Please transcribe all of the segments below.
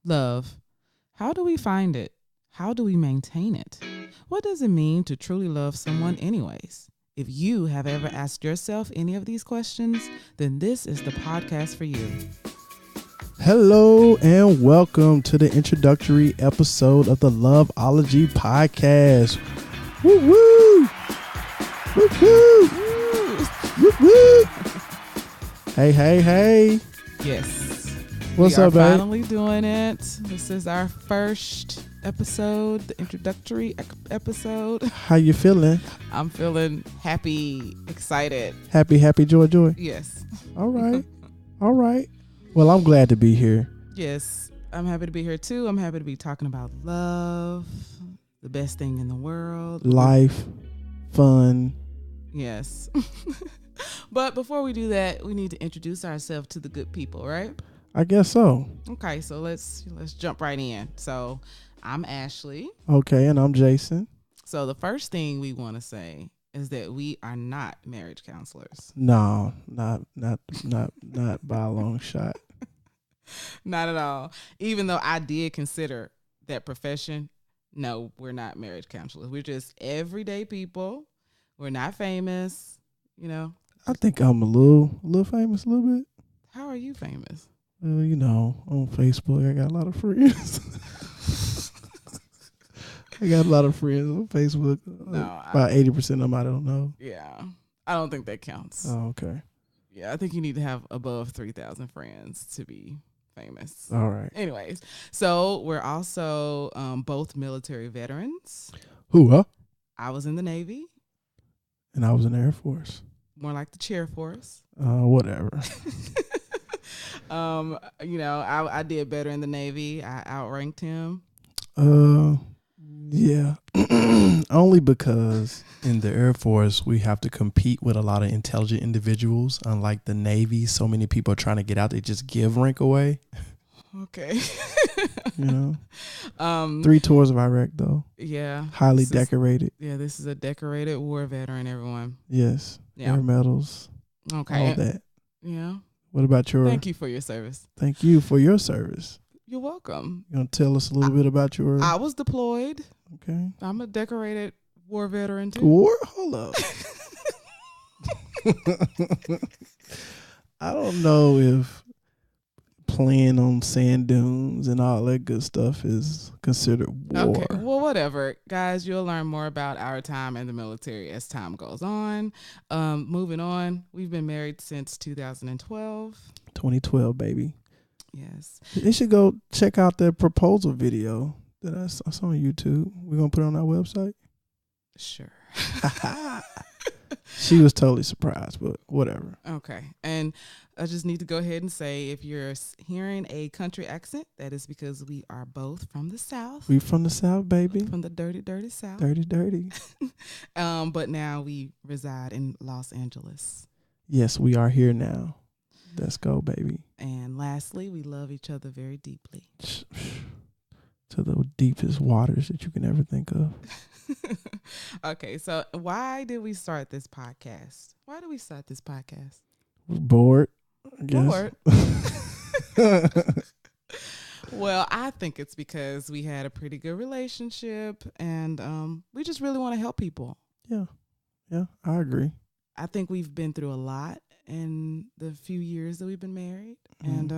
Love. How do we find it? How do we maintain it? What does it mean to truly love someone, anyways? If you have ever asked yourself any of these questions, then this is the podcast for you. Hello and welcome to the introductory episode of the Loveology podcast. Woo woo! Woo woo! Woo woo! Hey! Yes. What's we up, are babe? Finally doing it. This is our first episode, the introductory episode. How you feeling? I'm feeling happy, excited. Happy, joy. Yes. All right. Well, I'm glad to be here. Yes, I'm happy to be here too. I'm happy to be talking about love, the best thing in the world. Life, fun. Yes. But before we do that, we need to introduce ourselves to the good people, right? I guess so. Okay, so let's jump right in. So I'm Ashley. Okay, and I'm Jason. So the first thing we want to say is that we are not marriage counselors. No, not by a long shot. Not at all. Even though I did consider that profession, no, we're not marriage counselors. We're just everyday people. We're not famous, you know. I think I'm a little famous, a little bit. How are you famous? Well, you know, on Facebook, I got a lot of friends. I got a lot of friends on Facebook. No, About 80% of them I don't know. Yeah, I don't think that counts. Oh, okay. Yeah, I think you need to have above 3,000 friends to be famous. All right. Anyways, so we're also both military veterans. Who, huh? I was in the Navy. And I was in the Air Force. More like the chair force. Whatever. I did better in the Navy. I outranked him. Yeah. Only because in the Air Force, we have to compete with a lot of intelligent individuals. Unlike the Navy, so many people are trying to get out. They just give rank away. Okay. You know? 3 tours of Iraq, though. Yeah. Highly decorated. This is a decorated war veteran, everyone. Yes. Yeah. Air medals. Okay. All that. Yeah. What about your... Thank you for your service. Thank you for your service. You're welcome. You want to tell us a little bit about your... I was deployed. Okay. I'm a decorated war veteran, too. War? Hold up. I don't know if playing on sand dunes and all that good stuff is considered war. Okay, well, whatever. Guys, you'll learn more about our time in the military as time goes on. Moving on, we've been married since 2012. 2012, baby. Yes. They should go check out their proposal video that I saw on YouTube. We're going to put it on our website. Sure. She was totally surprised, but whatever. Okay. And I just need to go ahead and say, if you're hearing a country accent, that is because we are both from the South. We from the South, baby. From the dirty, dirty South. Dirty. But now we reside in Los Angeles. Yes, we are here now. Let's go, baby. And lastly, we love each other very deeply. To the deepest waters that you can ever think of. Okay, so why did we start this podcast? We're bored, I guess. Bored? Well, I think it's because we had a pretty good relationship and we just really want to help people. Yeah, I agree. I think we've been through a lot in the few years that we've been married. And,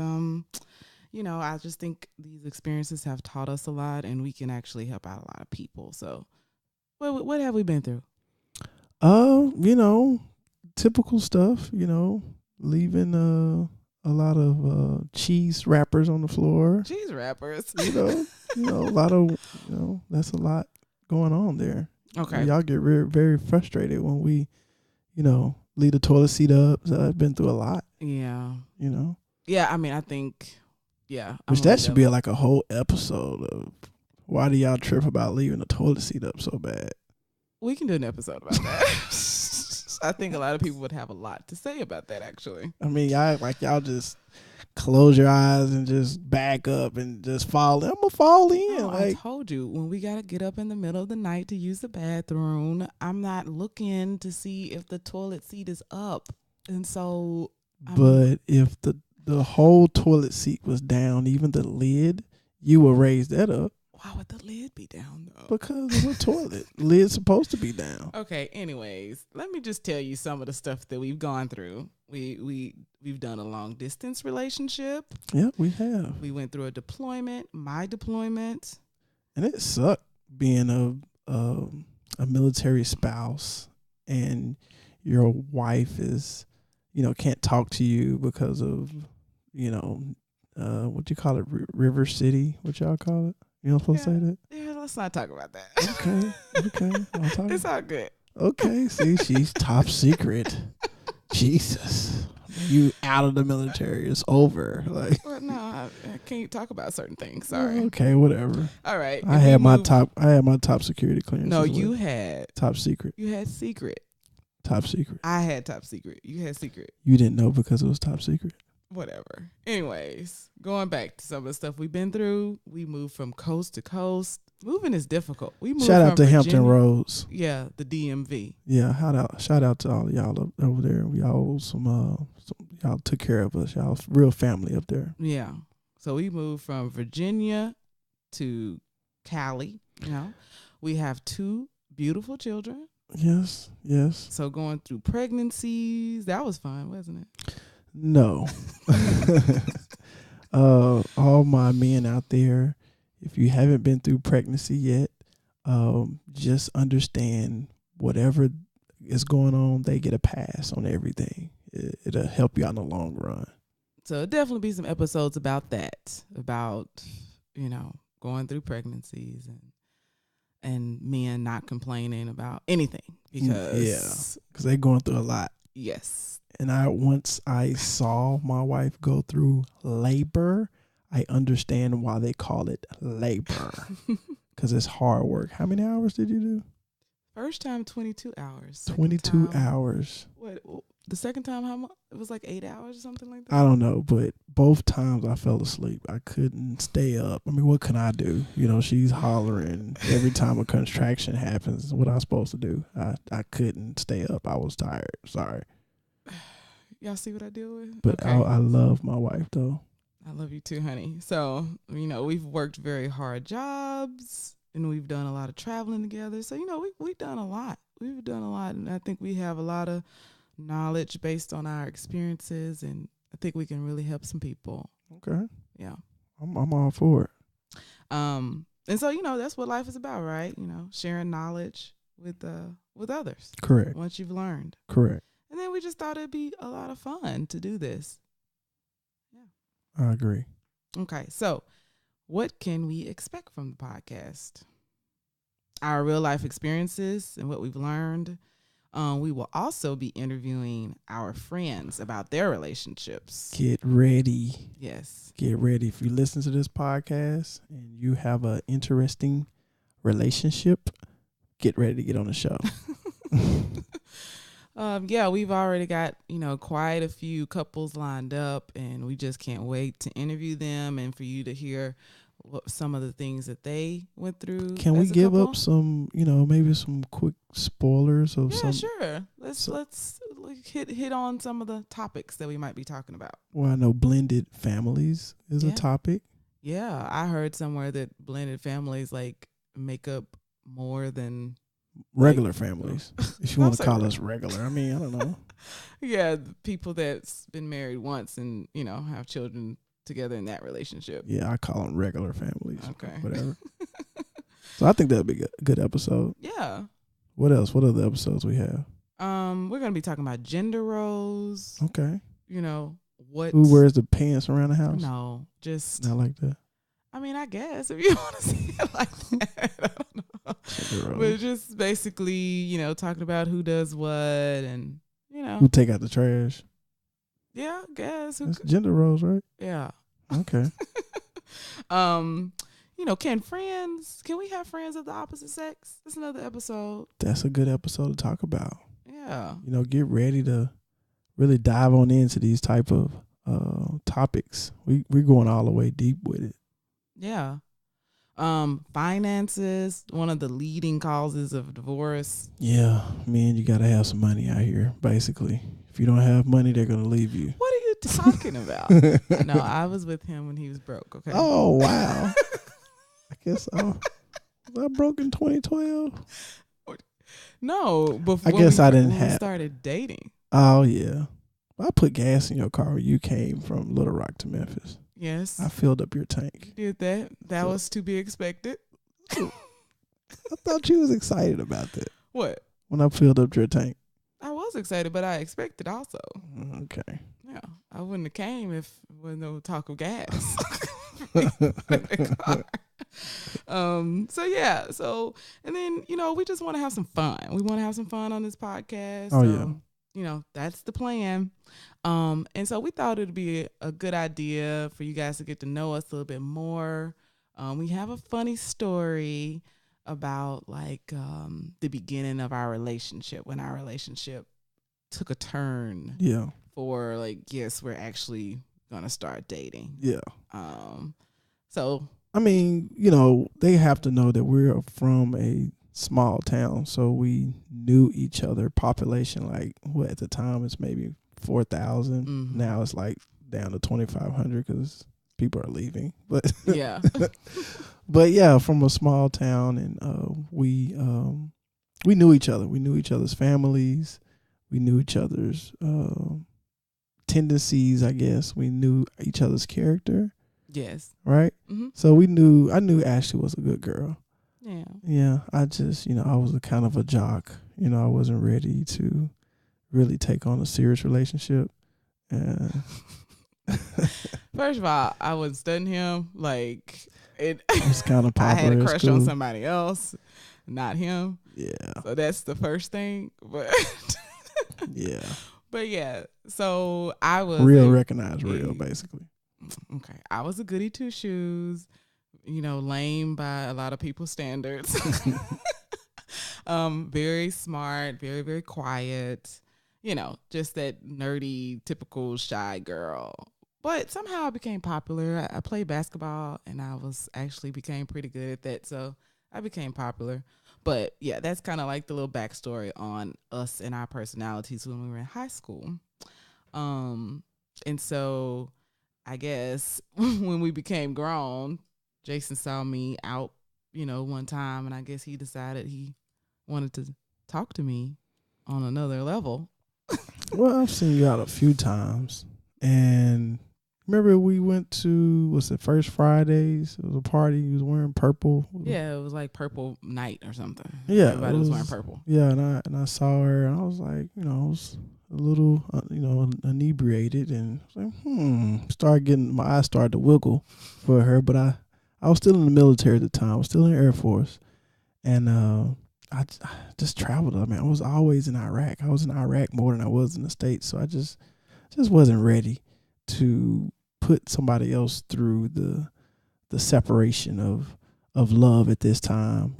I just think these experiences have taught us a lot and we can actually help out a lot of people. So what have we been through? Typical stuff, leaving a lot of cheese wrappers on the floor. Cheese wrappers. A lot of, that's a lot going on there. Okay. Y'all get very, very frustrated when we, leave the toilet seat up. So I've been through a lot. Yeah. Yeah, I mean, I think, yeah. Which that should be like a whole episode of why do y'all trip about leaving the toilet seat up so bad? We can do an episode about that. I think a lot of people would have a lot to say about that, actually. I mean, y'all just close your eyes and just back up and just fall in. I'm going to fall in. No, I told you, when we got to get up in the middle of the night to use the bathroom, I'm not looking to see if the toilet seat is up. And so... But if the whole toilet seat was down, even the lid, You will raise that up Why would the lid be down though? because of a toilet. Lid's supposed to be down. Okay. Anyways, let me just tell you some of the stuff that we've gone through. We've done a long distance relationship. Yeah, we have. We went through a deployment, my deployment. And it sucked being a military spouse and your wife is, can't talk to you because of, what you call it, River City, what y'all call it? You don't supposed to say that? Yeah, let's not talk about that. Okay. It's all good. Okay, see, she's top secret. Jesus. You out of the military. It's over. Like, Well, no, I can't talk about certain things. Sorry. okay, whatever. All right. I had my top security clearance. No, you had top secret. You had secret. Top secret. I had top secret. You had secret. You didn't know because it was top secret. Whatever. Anyways, going back to some of the stuff we've been through, we moved from coast to coast. Moving is difficult. We moved Shout out to from Hampton Virginia- Roads. Yeah, the DMV. Yeah, shout out to all of y'all over there. Y'all y'all took care of us. Y'all real family up there. Yeah. So we moved from Virginia to Cali. We have 2 beautiful children. Yes. So going through pregnancies, that was fun, wasn't it? No. All my men out there, if you haven't been through pregnancy yet, just understand whatever is going on, they get a pass on everything. It'll help you out in the long run. So there'll definitely be some episodes about that, about, going through pregnancies and men not complaining about anything because they're going through a lot. Yes. And once I saw my wife go through labor, I understand why they call it labor because it's hard work. How many hours did you do? First time 22 hours. 22 hours. What? The second time, how much? It was like 8 hours or something like that. I don't know, but both times I fell asleep. I couldn't stay up. I mean, what can I do? She's hollering every time a contraction happens. What I'm supposed to do? I couldn't stay up. I was tired. Sorry. Y'all see what I deal with? But okay. I love my wife, though. I love you too, honey. So, we've worked very hard jobs and we've done a lot of traveling together. So, we've done a lot. We've done a lot. And I think we have a lot of knowledge based on our experiences. And I think we can really help some people. Okay. Yeah. I'm all for it. And so, that's what life is about, right? Sharing knowledge with others. Correct. Once you've learned. Correct. And then we just thought it'd be a lot of fun to do this. Yeah. I agree. Okay. So what can we expect from the podcast? Our real life experiences and what we've learned. We will also be interviewing our friends about their relationships. Get ready. Yes. Get ready. If you listen to this podcast and you have an interesting relationship, get ready to get on the show. We've already got, quite a few couples lined up, and we just can't wait to interview them and for you to hear some of the things that they went through. Can we give up some, maybe some quick spoilers of some? Yeah, sure. Let's hit on some of the topics that we might be talking about. Well, I know blended families is a topic. Yeah, I heard somewhere that blended families make up more than regular families, if you want to call us regular. I mean, I don't know. Yeah, the people that's been married once and, have children together in that relationship. Yeah, I call them regular families. Okay. Whatever. So I think that'd be a good episode. Yeah. What else? What other episodes we have? We're going to be talking about gender roles. Okay. What? Who wears the pants around the house? No, just. Not like that. I mean, I guess if you want to see it like that. I don't know. We're just basically, talking about who does what and, Who take out the trash. Yeah, I guess. That's gender roles, right? Yeah. Okay. Can we have friends of the opposite sex? That's another episode. That's a good episode to talk about. Yeah. Get ready to really dive on into these type of topics. We're going all the way deep with it. Yeah. Finances, one of the leading causes of divorce. Yeah, man, you gotta have some money out here, basically. If you don't have money, they're gonna leave you. What are you talking about? No, I was with him when he was broke, okay? Oh, wow. guess I broke in 2012. No, but I guess I didn't when we have. started dating. Oh yeah, I put gas in your car when you came from Little Rock to Memphis. Yes, I filled up your tank. you did that. That So- was to be expected. I thought you was excited about that What? when I filled up your tank. I was excited, but I expected also. Okay. Yeah, I wouldn't have came if there was no talk of gas. in the car. So yeah, and then we just want to have some fun. We want to have some fun on this podcast. Oh, yeah. That's the plan. And so we thought it'd be a good idea for you guys to get to know us a little bit more. We have a funny story about the beginning of our relationship, when our relationship took a turn. Yeah. For yes, we're actually gonna start dating. Yeah. So I mean, they have to know that we're from a small town, so we knew each other. Population, at the time it's maybe 4,000. Mhm. Now it's down to 2,500 because people are leaving. But yeah. but yeah, from a small town, and we knew each other. We knew each other's families. We knew each other's tendencies. I guess we knew each other's character. Yes. Right. Mm-hmm. So I knew Ashley was a good girl. Yeah. Yeah. I just, I was a kind of a jock. I wasn't ready to really take on a serious relationship. First of all, I was studying him it was kind of I popular. had a crush on somebody else, not him. Yeah. So that's the first thing. But yeah. But yeah, so I was recognize real, basically. Okay, I was a goody two shoes, lame by a lot of people's standards. Very smart, very, very quiet, just that nerdy, typical shy girl. But somehow I became popular. I played basketball and I became pretty good at that. So I became popular. But yeah, that's kind of the little backstory on us and our personalities when we were in high school. And so I guess when we became grown, Jason saw me out, one time, and I guess he decided he wanted to talk to me on another level. Well, I've seen you out a few times, and remember we went to First Fridays? It was a party. You was wearing purple. Yeah, it was purple night or something. Yeah, everybody was wearing purple. Yeah, and I saw her, and I was like, I was a little, inebriated, and I was like, my eyes started to wiggle for her, but I was still in the military at the time. I was still in the Air Force, and I just traveled. I mean, I was always in Iraq. I was in Iraq more than I was in the States, so I just wasn't ready to put somebody else through the separation of love at this time,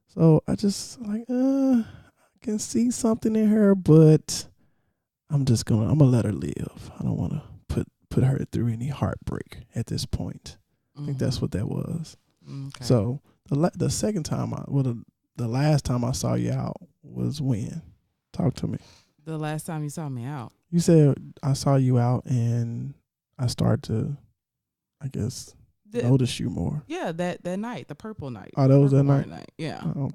So I just I can see something in her, but I'm gonna let her live. I don't want to put her through any heartbreak at this point. I think that's what that was. Okay. So the second time the last time I saw you out was when? Talk to me. The last time you saw me out. You said I saw you out and I started to, I guess, notice you more. Yeah, that night, the purple night. Oh, that was that night? Yeah. Oh,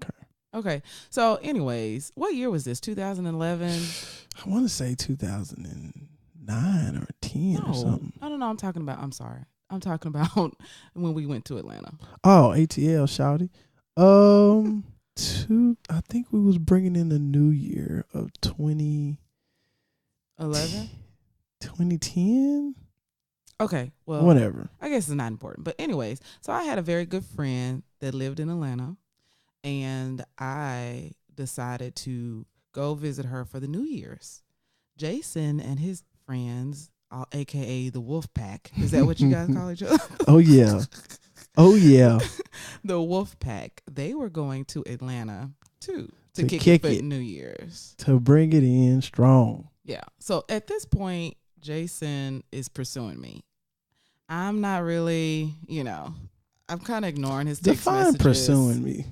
Okay. So anyways, what year was this? 2011? I want to say 2009 or 10 or something. No. I'm sorry. I'm talking about when we went to Atlanta. Oh, ATL, shouty. I think we was bringing in the new year of 2011, 2010. Okay, well, whatever. I guess it's not important. But anyways, so I had a very good friend that lived in Atlanta, and I decided to go visit her for the New Year's. Jason and his friends, aka the Wolf Pack, is that what you guys call each other? Oh yeah. Oh yeah. The Wolf Pack, they were going to Atlanta too to kick it for New Year's. To bring it in strong. Yeah. So at this point, Jason is pursuing me. I'm not really, I'm kind of ignoring his text messages. Define pursuing me.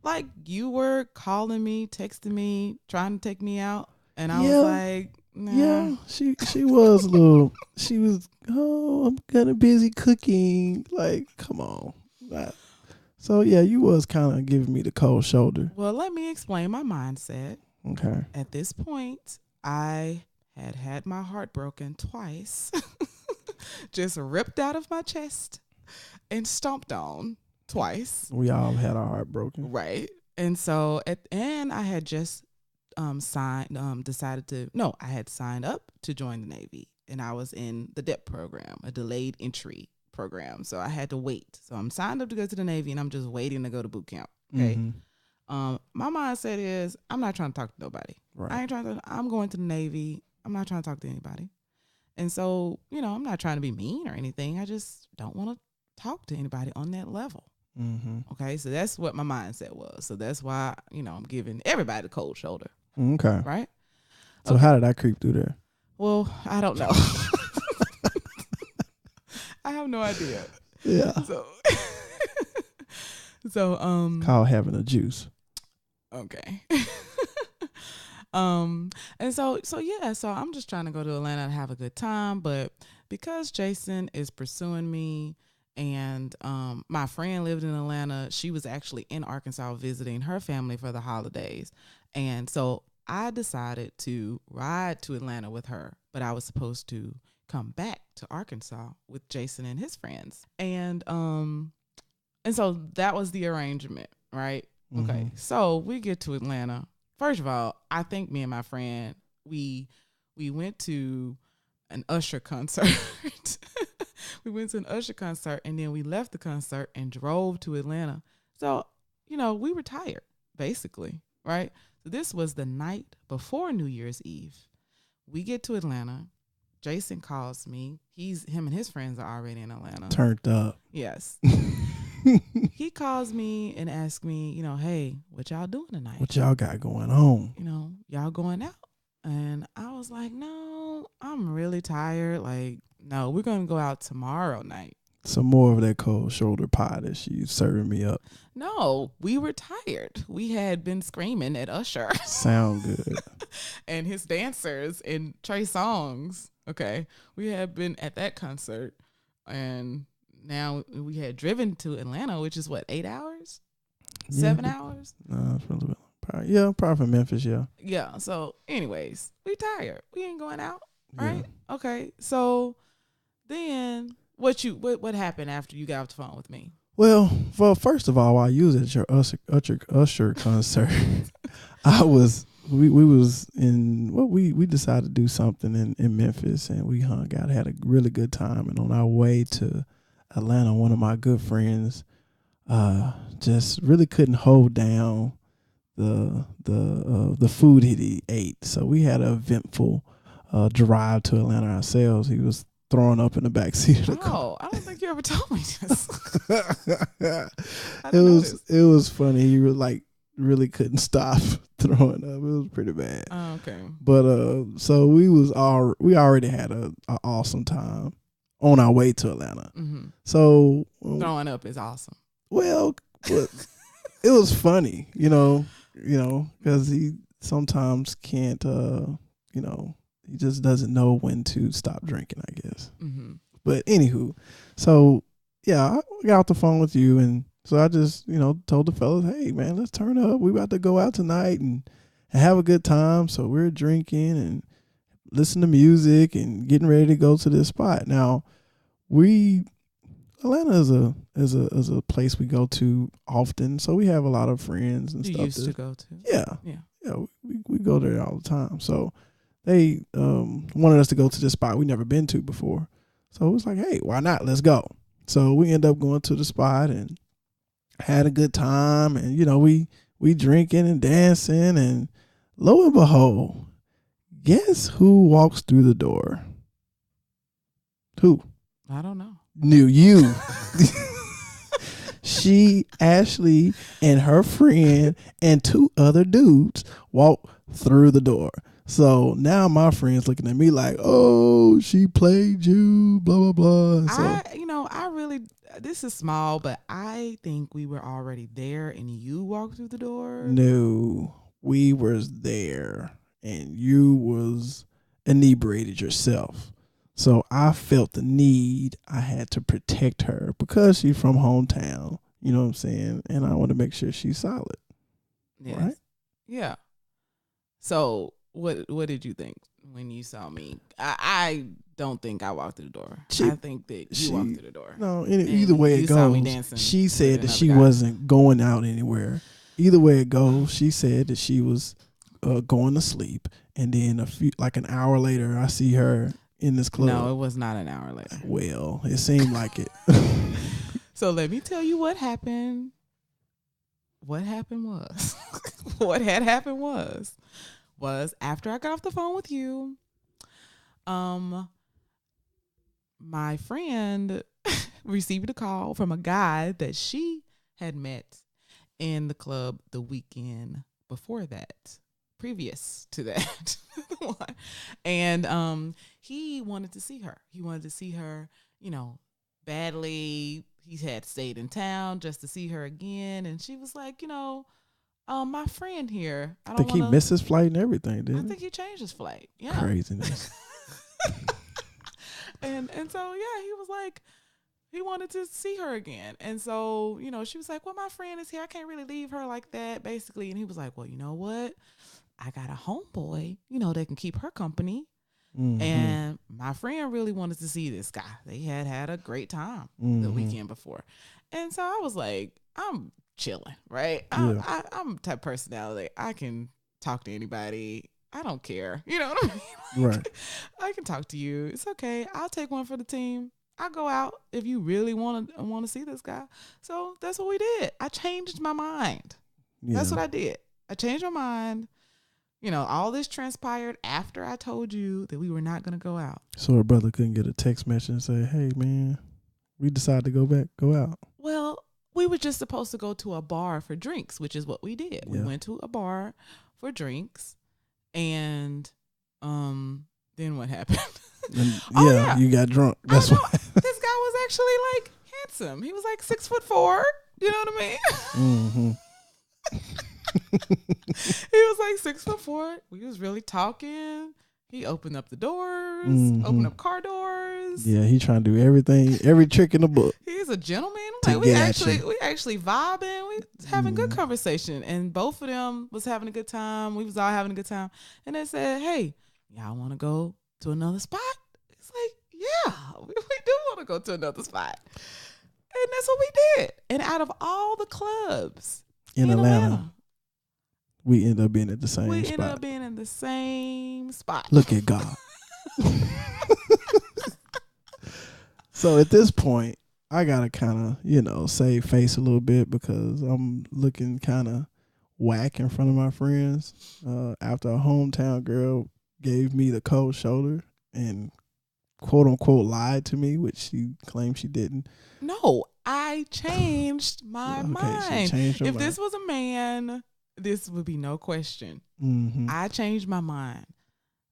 Like you were calling me, texting me, trying to take me out. And I was like, nah. Yeah, she was a little, she was, I'm kind of busy cooking. Like, come on. So yeah, you was kind of giving me the cold shoulder. Well, let me explain my mindset. Okay. At this point, I had my heart broken twice, just ripped out of my chest and stomped on twice. We all had our heart broken. Right. And so I had just I had signed up to join the Navy, and I was in the DEP program, a delayed entry program. So I had to wait. So I'm signed up to go to the Navy, and I'm just waiting to go to boot camp. Okay. My mindset is I'm not trying to talk to nobody. Right. I'm going to the Navy. I'm not trying to talk to anybody. And so, I'm not trying to be mean or anything. I just don't want to talk to anybody on that level. Okay. So that's what my mindset was. So that's why, I'm giving everybody the cold shoulder. Okay. Right. So how did I creep through there? Well, I don't know. I have no idea. Yeah. So called having a juice. Okay. And so I'm just trying to go to Atlanta and have a good time, but because Jason is pursuing me and my friend lived in Atlanta, she was actually in Arkansas visiting her family for the holidays. And so I decided to ride to Atlanta with her, but I was supposed to come back to Arkansas with Jason and his friends. And so that was the arrangement, right? Okay. So we get to Atlanta. First of all, I think me and my friend, we went to an Usher concert. We went to an Usher concert, and then we left the concert and drove to Atlanta. So, we were tired, basically, right? So this was the night before New Year's Eve. We get to Atlanta. Jason calls me. Him and his friends are already in Atlanta. Turned up. Yes. He calls me and asks me, hey, what y'all doing tonight? What y'all got going on? Y'all going out? And I was like, no, I'm really tired. Like, no, we're going to go out tomorrow night. Some more of that cold shoulder pie that she's serving me up. No, we were tired. We had been screaming at Usher. Sound good. And his dancers and Trey Songz. Okay. We had been at that concert, and now we had driven to Atlanta, which is what, 8 hours? 7 hours? No, it's probably probably from Memphis, yeah. Yeah. So anyways, we tired. We ain't going out. Right? Yeah. Okay. So then what happened after you got off the phone with me? Well, first of all, while you was at your Usher concert, we decided to do something in Memphis, and we hung out, had a really good time. And on our way to Atlanta, one of my good friends just really couldn't hold down the food he ate. So we had an eventful drive to Atlanta ourselves. He was throwing up in the back seat of the car. Oh, I don't think you ever told me this. It was funny. He was like really couldn't stop throwing up. It was pretty bad. Oh, okay. But so we already had an awesome time on our way to Atlanta. Mm-hmm. So throwing up is awesome. Well, but it was funny, because he sometimes can't, he just doesn't know when to stop drinking, I guess. Mm-hmm. But anywho, so yeah, I got off the phone with you, and so I just, told the fellas, hey man, let's turn up. We about to go out tonight and have a good time. So we're drinking and listening to music and getting ready to go to this spot. Now, Atlanta is a place we go to often, so we have a lot of friends and stuff. You used to go to? Yeah. We go there all the time. So they wanted us to go to this spot we never been to before. So it was like, hey, why not? Let's go. So we end up going to the spot and had a good time, and we drinking and dancing, and lo and behold, guess who walks through the door? Who? I don't know. Knew you. She, Ashley, and her friend and two other dudes walked through the door. So now my friend's looking at me like, oh, she played you, blah, blah, blah. So, I really, this is small, but I think we were already there and you walked through the door. No, we was there and you was inebriated yourself. So I felt the need. I had to protect her because she's from hometown. You know what I'm saying? And I want to make sure she's solid. Yes. Right? Yeah. So what did you think when you saw me? I don't think I walked through the door. I think that you walked through the door. No, either way it saw me goes, dancing she with said that another she guy. wasn't going out anywhere. Either way it goes, she said that she was going to sleep, and then an hour later, I see her in this club. No, it was not an hour later. Well, it seemed like it. So let me tell you what happened. What happened was, what had happened was after I got off the phone with you, my friend received a call from a guy that she had met in the club the weekend before that, previous to that. And he wanted to see her. He wanted to see her, badly. He had stayed in town just to see her again. And she was like, my friend here. I think he missed his flight and everything, didn't he? I think he changed his flight. Yeah. Craziness. and so, yeah, he was like, he wanted to see her again. And so, she was like, well, my friend is here. I can't really leave her like that, basically. And he was like, well, you know what? I got a homeboy, that can keep her company. Mm-hmm. And my friend really wanted to see this guy. They had a great time the weekend before. And so I was like, I'm chilling, right? Yeah. I'm the type of personality. I can talk to anybody. I don't care. You know what I mean? Right. I can talk to you. It's okay. I'll take one for the team. I'll go out if you really want to see this guy. So that's what we did. I changed my mind. Yeah. That's what I did. I changed my mind. All this transpired after I told you that we were not going to go out. So her brother couldn't get a text message and say, hey, man, we decided to go out. Well, we were just supposed to go to a bar for drinks, which is what we did. Yeah. We went to a bar for drinks, and then what happened? And, you got drunk. That's what. This guy was actually, handsome. He was, 6'4". You know what I mean? Mm-hmm. He was 6'4". We was really talking. He opened up the doors, opened up car doors. Yeah, he trying to do everything, every trick in the book. He's a gentleman. We actually vibing. We was having good conversation, and both of them was having a good time. We was all having a good time, and they said, "Hey, y'all want to go to another spot?" It's like, yeah, we do want to go to another spot, and that's what we did. And out of all the clubs in Atlanta, we end up being at the same spot. We ended up being in the same spot. Look at God. So at this point, I got to kind of, save face a little bit because I'm looking kind of whack in front of my friends after a hometown girl gave me the cold shoulder and quote unquote lied to me, which she claimed she didn't. No, I changed my mind. If this was a man, this would be no question. Mm-hmm. I changed my mind.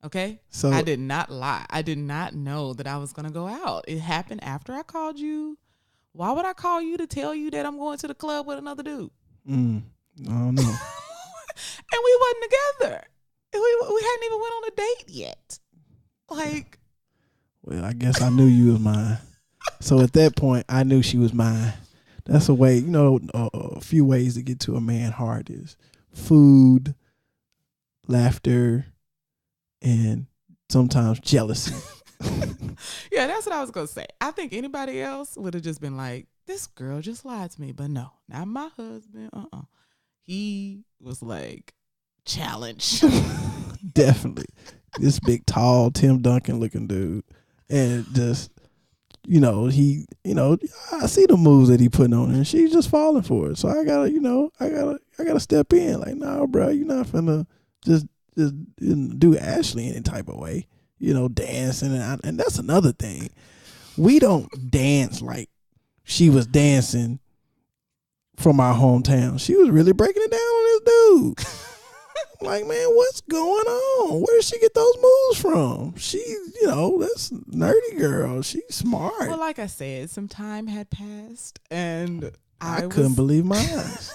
Okay? So I did not lie. I did not know that I was going to go out. It happened after I called you. Why would I call you to tell you that I'm going to the club with another dude? I don't know. And we wasn't together. We hadn't even went on a date yet. Well, I guess I knew you was mine. So at that point, I knew she was mine. That's a way, a few ways to get to a man's heart is food, laughter, and sometimes jealousy. Yeah, that's what I was going to say. I think anybody else would have just been like, this girl just lied to me. But no, not my husband. He was like, challenge. Definitely. This big, tall, Tim Duncan looking dude. And just, I see the moves that he putting on her, and she's just falling for it. So I gotta step in. Like, nah, bro, you're not finna just do Ashley any type of way. Dancing, and that's another thing. We don't dance like she was dancing from our hometown. She was really breaking it down on this dude. Like, man, what's going on? Where did she get those moves from? She, that's nerdy girl. She's smart. Well, like I said, some time had passed, and I couldn't believe my eyes.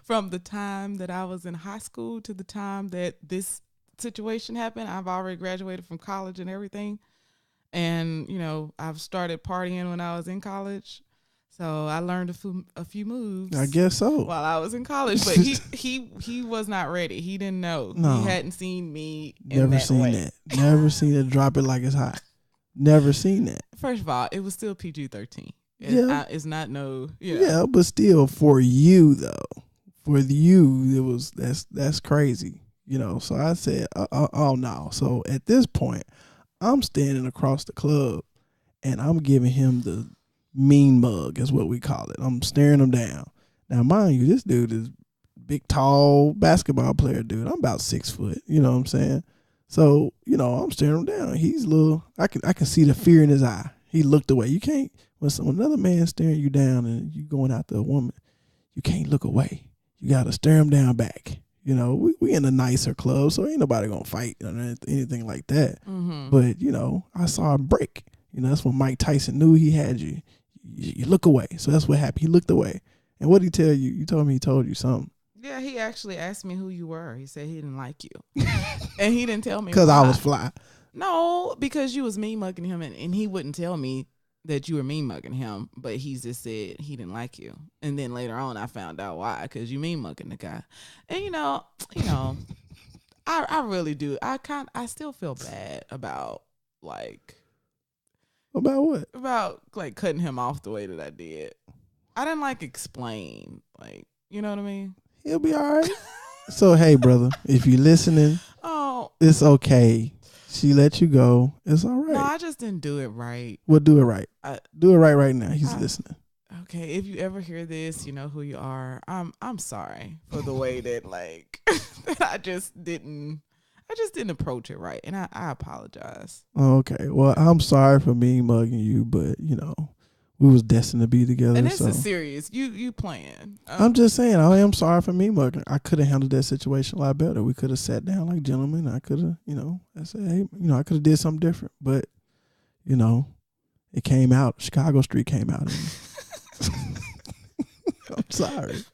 From the time that I was in high school to the time that this situation happened, I've already graduated from college and everything. And, I've started partying when I was in college. So I learned a few moves. I guess so. While I was in college, but he was not ready. He didn't know. No. He hadn't seen me. Never seen that. Never seen it drop it like it's hot. Never seen that. First of all, it was still PG-13. Yeah, it's not no. Yeah, but still, for you though, for you, it was that's crazy. So I said, oh no. So at this point, I'm standing across the club, and I'm giving him the mean mug, is what we call it. I'm staring him down. Now, mind you, this dude is big, tall basketball player, dude. I'm about 6 foot. You know what I'm saying? So, I'm staring him down. He's little. I can see the fear in his eye. He looked away. You can't, when another man's staring you down and you going after a woman, you can't look away. You got to stare him down back. We in a nicer club, so ain't nobody going to fight or anything like that. Mm-hmm. But, I saw him break. That's when Mike Tyson knew he had you. You look away. So that's what happened. He looked away. And what did he tell you? You told me he told you something. Yeah, he actually asked me who you were. He said he didn't like you. And he didn't tell me because I was fly. No, because you was mean mugging him, and he wouldn't tell me that you were mean mugging him, but he just said he didn't like you. And then later on I found out why, because you mean mugging the guy. And I really do. I still feel bad about About what? About cutting him off the way that I did. I didn't explain, you know what I mean? He'll be all right. So hey, brother, if you're listening, it's okay. She let you go. It's all right. No, I just didn't do it right. Well, do it right. Do it right now. He's listening. Okay, if you ever hear this, you know who you are. I'm sorry for the way that that I just didn't approach it right, and I apologize. Okay, well, I'm sorry for me mugging you, but we was destined to be together. And this is serious. You playing? I'm just saying, I am sorry for me mugging. I could have handled that situation a lot better. We could have sat down like gentlemen. I could have, I said, hey, I could have did something different, but it came out. Chicago Street came out. I'm sorry.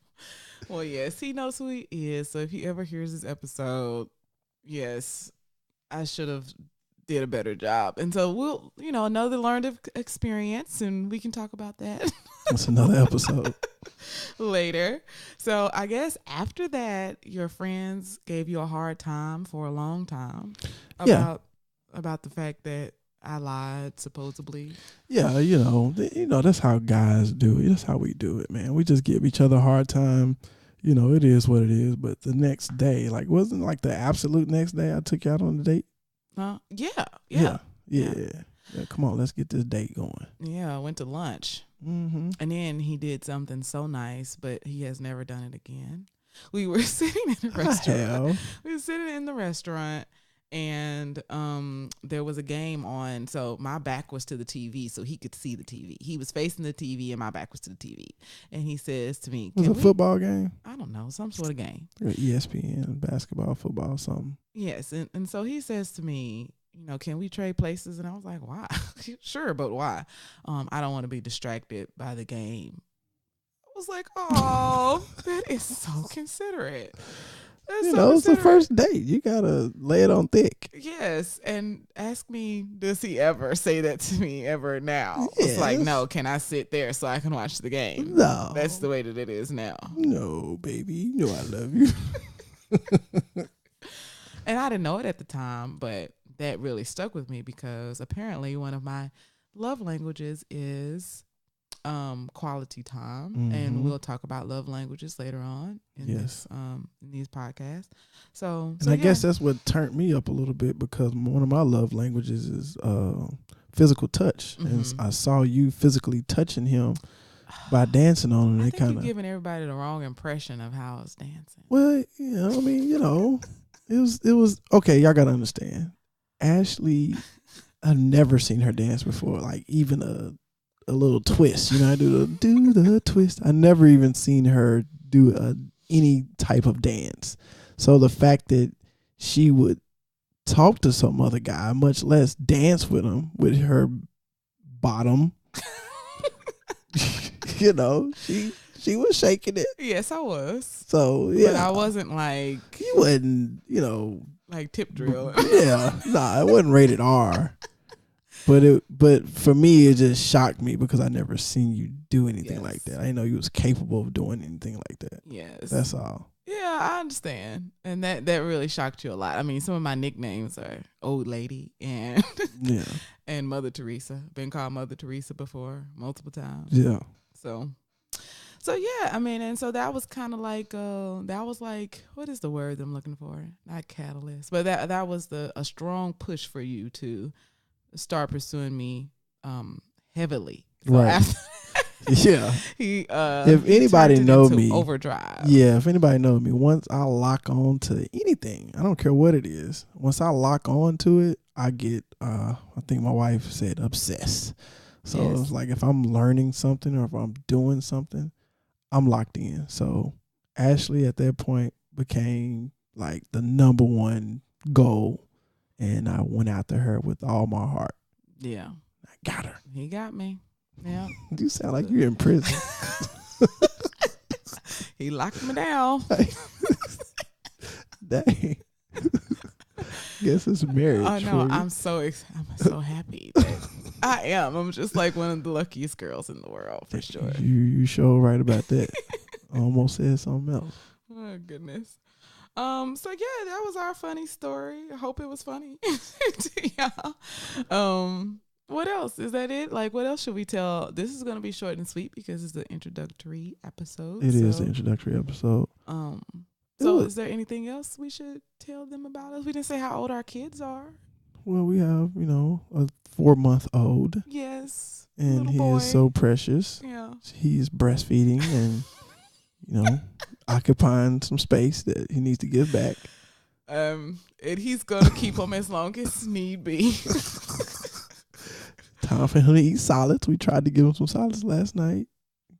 Well, yes, he knows who he is. So if he ever hears this episode, yes, I should have did a better job. And so we'll, another learned experience, and we can talk about that. That's another episode. Later. So I guess after that, your friends gave you a hard time for a long time about the fact that I lied, supposedly. Yeah, that's how guys do it. That's how we do it, man. We just give each other a hard time. It is what it is. But the next day, wasn't the absolute next day I took you out on a date? Yeah. Come on, let's get this date going. Yeah, I went to lunch. Mm-hmm. And then he did something so nice, but he has never done it again. We were sitting in the restaurant. We were sitting in the restaurant, and there was a game on. So my back was to the TV, so he could see the TV. He was facing the TV, and my back was to the TV. And he says to me, "Was it a football game? I don't know, some sort of game. ESPN, basketball, football, something." Yes, and so he says to me, can we trade places? And I was like, why? Sure, but why? I don't want to be distracted by the game. I was like, oh, that is so considerate. It's the first date. You gotta lay it on thick. Yes, and ask me, does he ever say that to me ever now? Yes. It's like, no, can I sit there so I can watch the game? No. That's the way that it is now. No, baby. You know I love you. And I didn't know it at the time, but that really stuck with me because apparently one of my love languages is quality time. Mm-hmm. And we'll talk about love languages later on in in these podcasts. I guess that's what turned me up a little bit, because one of my love languages is physical touch. Mm-hmm. And I saw you physically touching him by dancing on him. I think you're giving everybody the wrong impression of how I was dancing. Well, it was okay. Y'all gotta understand. Ashley, I've never seen her dance before. Even a little twist, I do the twist. I never even seen her do any type of dance. So the fact that she would talk to some other guy, much less dance with him with her bottom, she was shaking it. Yes, I was. So yeah, but I wasn't you wasn't, like tip drill. Yeah, nah, it wasn't rated R. But for me, it just shocked me because I never seen you do anything like that. I didn't know you was capable of doing anything like that. Yes. That's all. Yeah, I understand. And that really shocked you a lot. I mean, some of my nicknames are Old Lady and and Mother Teresa. Been called Mother Teresa before multiple times. Yeah. So yeah, I mean, and so that was kind of like what is the word I'm looking for? Not catalyst, but that was a strong push for you to start pursuing me heavily. So right. Yeah. If anybody know me, overdrive. Yeah, if anybody knows me, once I lock on to anything, I don't care what it is. Once I lock on to it, I get I think my wife said obsessed. So it's like if I'm learning something or if I'm doing something, I'm locked in. So Ashley at that point became like the number one goal, and I went after her with all my heart. Yeah. I got her. He got me. Yeah. You sound like you're in prison. He locked me down. Dang. Guess it's marriage. Oh no, I'm so happy that I am. I'm just like one of the luckiest girls in the world for sure. You sure right about that. I almost said something else. Oh goodness. So yeah, that was our funny story. I hope it was funny to y'all. What else? Is that it? Like, what else should we tell? This is going to be short and sweet because it's the introductory episode. It is the introductory episode. So is there anything else we should tell them about us? We didn't say how old our kids are. Well, we have, a 4-month-old. Yes. And he is so precious. Yeah. He's breastfeeding and, occupying some space that he needs to give back. And he's going to keep him as long as need be. Time for him to eat solids. We tried to give him some solids last night.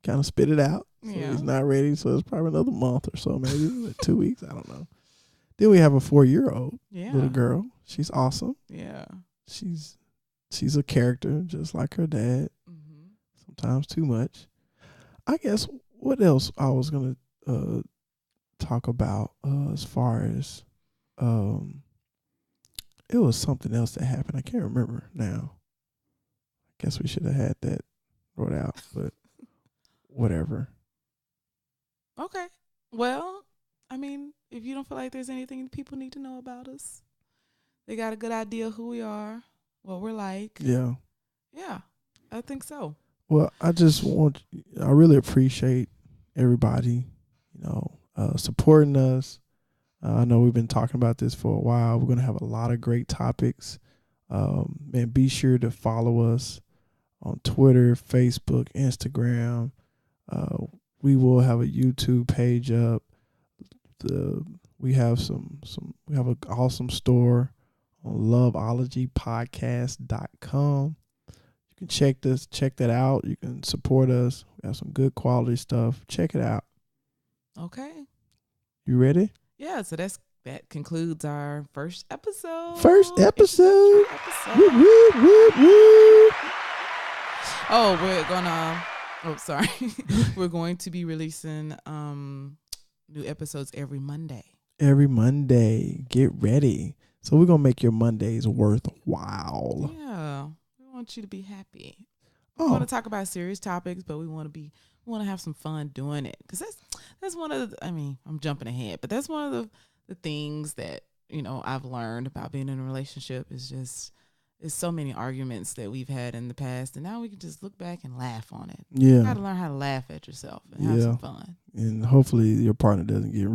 Kind of spit it out. So he's not ready. So it's probably another month or so, maybe 2 weeks. I don't know. Then we have a 4-year-old little girl. She's awesome. Yeah. She's a character, just like her dad. Mm-hmm. Sometimes too much. I guess what else I was gonna talk about as far as it was something else that happened. I can't remember now. I guess we should have had that wrote out, but whatever. Okay. Well, I mean, if you don't feel like there's anything people need to know about us, they got a good idea of who we are, what we're like. Yeah. Yeah, I think so. Well, I really appreciate everybody, supporting us. I know we've been talking about this for a while. We're going to have a lot of great topics. And be sure to follow us on Twitter, Facebook, Instagram. We will have a YouTube page up. We have we have an awesome store on loveologypodcast.com. You can check that out. You can support us. We have some good quality stuff. Check it out. Okay. You ready? Yeah, so that concludes our first episode. Woo, Oh, sorry. We're going to be releasing new episodes every Monday. Every Monday. Get ready. So we're going to make your Mondays worthwhile. Yeah. We want you to be happy. We want to talk about serious topics, but we want to have some fun doing it. Because that's one of the, I'm jumping ahead, but that's one of the things that, I've learned about being in a relationship is just, there's so many arguments that we've had in the past, and now we can just look back and laugh on it. Yeah. You got to learn how to laugh at yourself and have some fun. And hopefully your partner doesn't get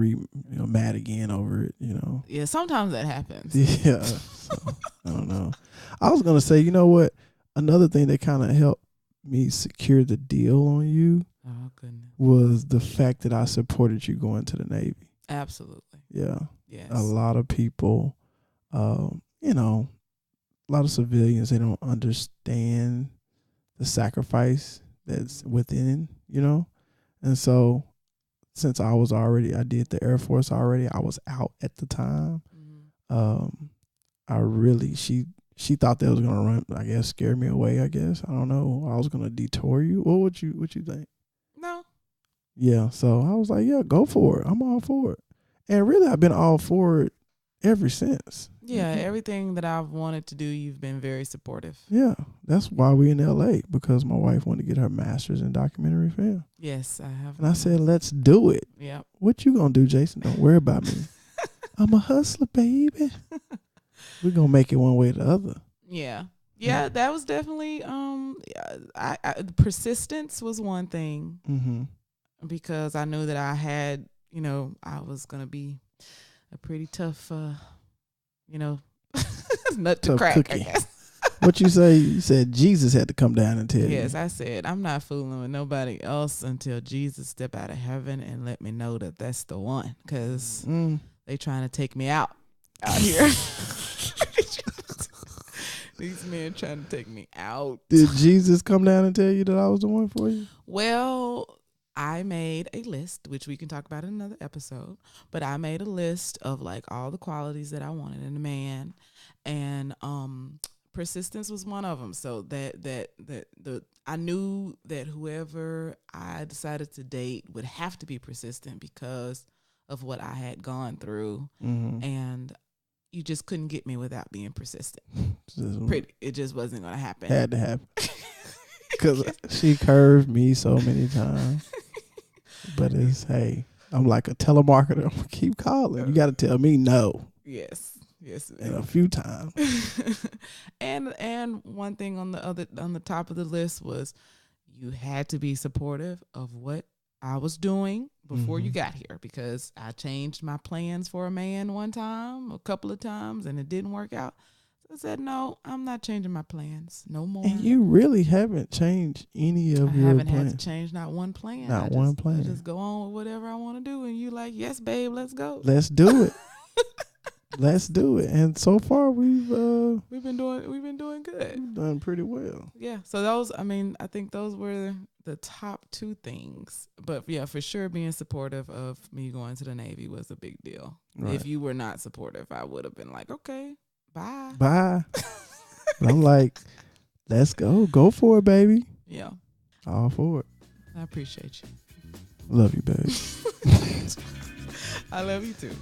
mad again over it, Yeah, sometimes that happens. Yeah. So, I don't know. I was going to say, you know what? Another thing that kind of helped me secure the deal on you was the fact that I supported you going to the Navy. Absolutely. Yeah. Yes. A lot of people, a lot of civilians, they don't understand the sacrifice that's within, And so since I did the Air Force already, I was out at the time. Mm-hmm. She thought that was going to scare me away, I guess. I don't know. I was going to detour you. What you think? No. Yeah. So I was like, yeah, go for it. I'm all for it. And really, I've been all for it ever since. Yeah, everything that I've wanted to do, you've been very supportive. Yeah, that's why we in LA, because my wife wanted to get her master's in documentary film. Yes, I have. And I said, let's do it. Yeah. What you gonna do, Jason? Don't worry about me. I'm a hustler, baby. We're gonna make it one way or the other. Yeah. Yeah, that was definitely persistence was one thing. Mm-hmm. Because I knew that I had, I was gonna be a pretty tough nut to Tough crack, cookie. I guess. What you say? You said Jesus had to come down and tell you. Yes, I said I'm not fooling with nobody else until Jesus step out of heaven and let me know that that's the one, because they trying to take me out here. These men trying to take me out. Did Jesus come down and tell you that I was the one for you? Well, I made a list, which we can talk about in another episode, but I made a list of like all the qualities that I wanted in a man, and persistence was one of them. So I knew that whoever I decided to date would have to be persistent because of what I had gone through, and you just couldn't get me without being persistent. It just wasn't going to happen. Had to happen. Because she curved me so many times. But hey, I'm like a telemarketer. I'm going to keep calling. You got to tell me no. Yes. And a few times. and one thing on the top of the list was you had to be supportive of what I was doing before you got here, because I changed my plans for a man a couple of times, and it didn't work out. So I said, no, I'm not changing my plans no more. And you really haven't changed any of your plans. I haven't had to change not one plan. One plan. I just go on with whatever I want to do, and you like, yes, babe, let's go. Let's do it. Let's do it. And so far we've been doing good. We've done pretty well. Yeah. So I think those were the top two things. But yeah, for sure being supportive of me going to the Navy was a big deal. Right. If you were not supportive, I would have been like, okay, bye. But I'm like, let's go. Go for it, baby. Yeah. All for it. I appreciate you. Love you, babe. I love you too.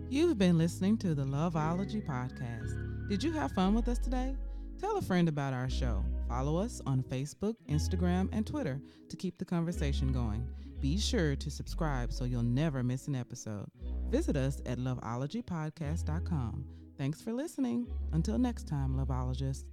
You've been listening to the Loveology podcast. Did you have fun with us today? Tell a friend about our show. Follow us on Facebook, Instagram, and Twitter to keep the conversation going. Be sure to subscribe so you'll never miss an episode. Visit us at loveologypodcast.com. Thanks for listening. Until next time, Loveologists.